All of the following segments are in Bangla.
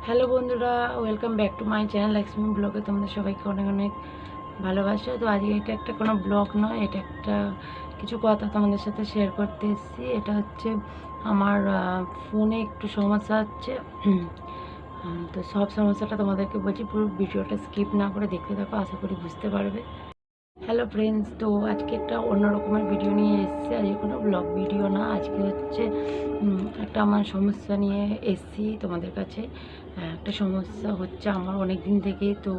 হ্যালো বন্ধুরা, welcome back to my channel Lakshmi ব্লগে তোমাদের সবাইকে অনেক অনেক ভালোবাসা। তো আজকে এটা একটা কোনো ব্লগ নয়, এটা একটা কিছু কথা তোমাদের সাথে শেয়ার করতে এসেছি। এটা হচ্ছে আমার ফোনে একটু সমস্যা হচ্ছে। তো সব সমস্যাটা তোমাদেরকে বলছি, পুরো ভিডিওটা স্কিপ না করে দেখতে থাকো, আশা করি বুঝতে পারবে। হ্যালো ফ্রেন্ডস, তো আজকে একটা অন্য রকমের ভিডিও নিয়ে এসেছি। আজকে কোনো ব্লগ ভিডিও না, আজকে হচ্ছে একটা আমার সমস্যা নিয়ে এসেছি তোমাদের কাছে। একটা সমস্যা হচ্ছে আমার অনেক দিন থেকেই, তো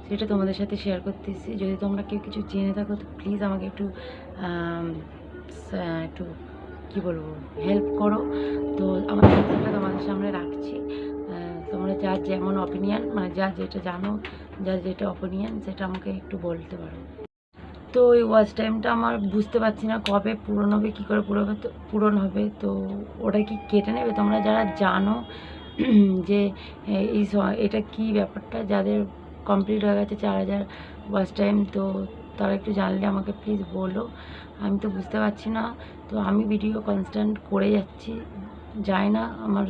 সেটা তোমাদের সাথে শেয়ার করতে এসেছি। যদি তোমরা কেউ কিছু জেনে থাকো তো প্লিজ আমাকে একটু একটু কী বলবো, হেল্প করো। তো আমার সমস্যাটা তোমাদের সামনে রাখছি। তোমরা যার যেমন অপিনিয়ন, মানে যার যেটা জানো, যার যেটা অপিনিয়ন, সেটা আমাকে একটু বলতে পারো। তো ওই ওয়াচ টাইমটা আমার বুঝতে পারছি না কবে পূরণ হবে, কী করে পূরণ হবে। তো ওটা কি কেটে নেবে? তোমরা যারা জানো যে এটা কি ব্যাপারটা, যাদের কমপ্লিট হয়ে গেছে 4000 ওয়াচ টাইম, তো তারা একটু জানলে আমাকে প্লিজ বলো। আমি তো বুঝতে পারছি না। তো আমি ভিডিও কনস্ট্যান্ট করে যাচ্ছি, জানি না আমার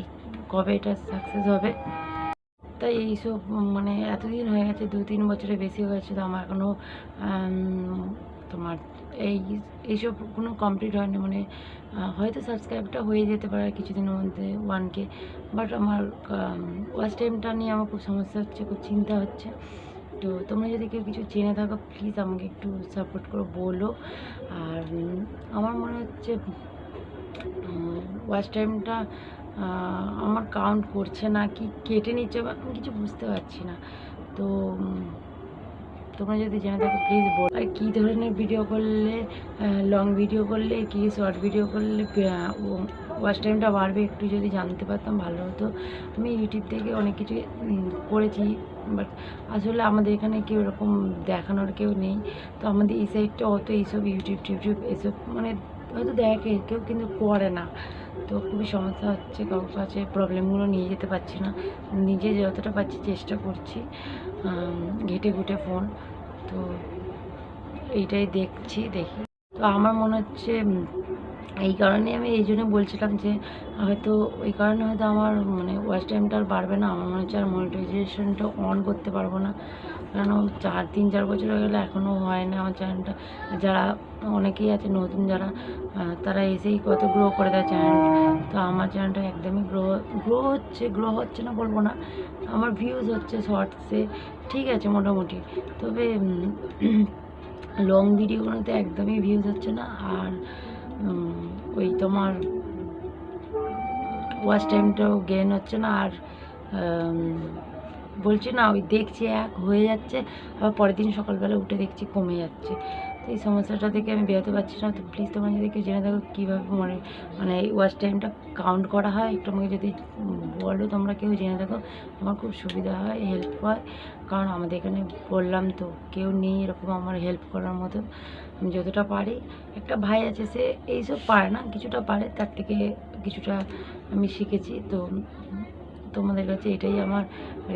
কবে এটা সাকসেস হবে। তাই এইসব মানে এতদিন হয়ে গেছে, 2-3 বছরের বেশি হয়ে গেছে, তো আমার এখনও তোমার এইসব কোনো কমপ্লিট হয়নি। মানে হয়তো সাবস্ক্রাইবটা হয়ে যেতে পারে কিছুদিনের মধ্যে 1K, বাট আমার ওয়াচ টাইমটা নিয়ে আমার খুব সমস্যা হচ্ছে, খুব চিন্তা হচ্ছে। তো তোমরা যদি কেউ কিছু জেনে থাকো প্লিজ আমাকে একটু সাপোর্ট করো, বলো। আর আমার মনে হচ্ছে ওয়াচ টাইমটা আমার কাউন্ট করছে না, কি কেটে নিচ্ছে, আমি কিছু বুঝতে পারছি না। তো তোমরা যদি জেনে থাকো প্লিজ বল। আর কী ধরনের ভিডিও করলে, লং ভিডিও করলে কি শর্ট ভিডিও করলে ওয়াচ টাইমটা বাড়বে, একটু যদি জানতে পারতাম ভালো হতো। আমি ইউটিউব থেকে অনেক কিছু করেছি, বাট আসলে আমাদের এখানে কেউ এরকম দেখানোর কেউ নেই। তো আমাদের এই সাইডটা অত এইসব ইউটিউব এসব মানে হয়তো দেখে কেউ, কিন্তু করে না। তো খুবই সমস্যা হচ্ছে, কারোর কাছে প্রবলেমগুলো নিয়ে যেতে পারছি না। নিজে যতটা পারছি চেষ্টা করছি, ঘেটে ঘুটে ফোন। তো এইটাই দেখি। তো আমার মনে হচ্ছে এই কারণে আমি এই জন্য বলছিলাম যে হয়তো ওই কারণে হয়তো আমার মানে ওয়াচ টাইমটা আর বাড়বে না। আমার মনে হচ্ছে আর মনিটাইজেশনটা অন করতে পারবো না, কারণ 3-4 বছর হয়ে গেলে এখনও হয় না আমার চ্যানেলটা। যারা অনেকেই আছে নতুন যারা, তারা এসেই কত গ্রো করে দেয় চ্যানেল। তো আমার চ্যানেলটা একদমই গ্রো হচ্ছে না বলবো না, আমার ভিউজ হচ্ছে শর্টসে, ঠিক আছে মোটামুটি। তবে লং ভিডিওগুলোতে একদমই ভিউজ হচ্ছে না। আর ওই তোমার ওয়াচ টাইমটাও গেইন হচ্ছে না। আর বলছি না, ওই দেখছি এক হয়ে যাচ্ছে, আবার পরের দিন সকালবেলা উঠে দেখছি কমে যাচ্ছে। তো এই সমস্যাটা থেকে আমি বেরোতে পারছি না। তো প্লিজ তোমরা যদি কেউ জেনে থাকো কীভাবে মানে ওয়াচ টাইমটা কাউন্ট করা হয়, একটু আমাকে যদি বলো, তোমরা কেউ জেনে থাকো, আমার খুব সুবিধা হয়, হেল্প হয়। কারণ আমাদের এখানে বললাম তো কেউ নেই এরকম আমার হেল্প করার মতো। আমি যতটা পারি, একটা ভাই আছে, সে এইসব পারে না, কিছুটা পারে, তার থেকে কিছুটা আমি শিখেছি। তো তোমাদের কাছে এটাই আমার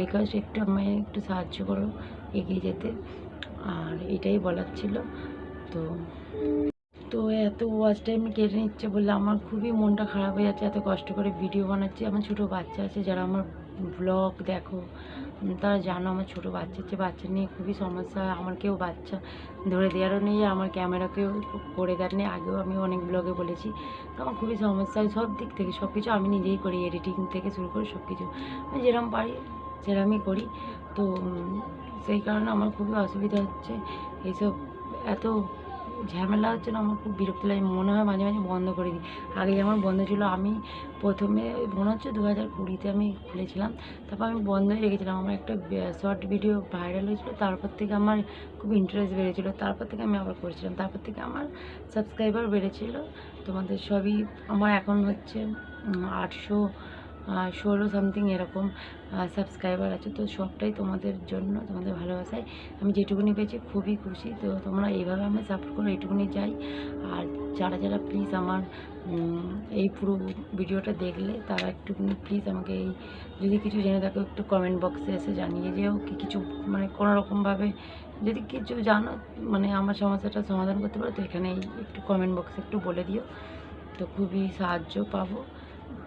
রিকোয়েস্ট, একটু আমায় একটু সাহায্য করো এগিয়ে যেতে। আর এটাই বলার ছিল। তো তো এত ওয়াচ টাইম কেটে নিচ্ছে বলে আমার খুবই মনটা খারাপ হয়ে যাচ্ছে। এত কষ্ট করে ভিডিও বানাচ্ছি, আমার ছোটো বাচ্চা আছে, যারা আমার ব্লগ দেখো তারা জানো আমার ছোটো বাচ্চা আছে, বাচ্চা নিয়ে খুবই সমস্যা হয়। আমার কেউ বাচ্চা ধরে দেওয়ারও নেই, আমার ক্যামেরাকেও করে দেওয়ার নেই। আগেও আমি অনেক ব্লগে বলেছি। তো আমার খুবই সমস্যা হয় সব দিক থেকে, সব কিছু আমি নিজেই করি, এডিটিং থেকে শুরু করে সব কিছু আমি যেরকম পারি সেরকমই করি। তো সেই কারণে আমার খুবই অসুবিধা হচ্ছে, এইসব এত ঝামেলা হচ্ছে না, আমার খুব বিরক্ত লাগে। মনে হয় মাঝে মাঝে বন্ধ করে দিই। আগে যেমন বন্ধ ছিল, আমি প্রথমে মনে হচ্ছে 2020-তে আমি খুলেছিলাম, তারপর আমি বন্ধই রেখেছিলাম। আমার একটা শর্ট ভিডিও ভাইরাল হয়েছিলো, তারপর থেকে আমার খুব ইন্টারেস্ট বেড়েছিলো, তারপর থেকে আমি আবার করেছিলাম, তারপর থেকে আমার সাবস্ক্রাইবার বেড়েছিল। তোমাদের সবই আমার এখন হচ্ছে 816 সামথিং এরকম সাবস্ক্রাইবার আছে। তো সবটাই তোমাদের জন্য, তোমাদের ভালোবাসায় আমি যেটুকুনি পেয়েছি খুবই খুশি। তো তোমরা এইভাবে আমি সাপোর্ট করো, এইটুকুনি চাই। আর যারা প্লিজ আমার এই পুরো ভিডিওটা দেখলে তারা একটুখানি প্লিজ আমাকে এই যদি কিছু জেনে থাকো একটু কমেন্ট বক্সে এসে জানিয়ে যেও, কি কিছু মানে কোনো রকমভাবে যদি কিছু জানো, মানে আমার সমস্যাটা সমাধান করতে পারো, তো এখানে একটু কমেন্ট বক্সে একটু বলে দিও, তো খুবই সাহায্য পাবো।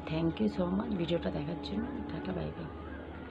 থ্যাংক ইউ সো মাচ ভিডিওটা দেখার জন্য। Tata, bye bye.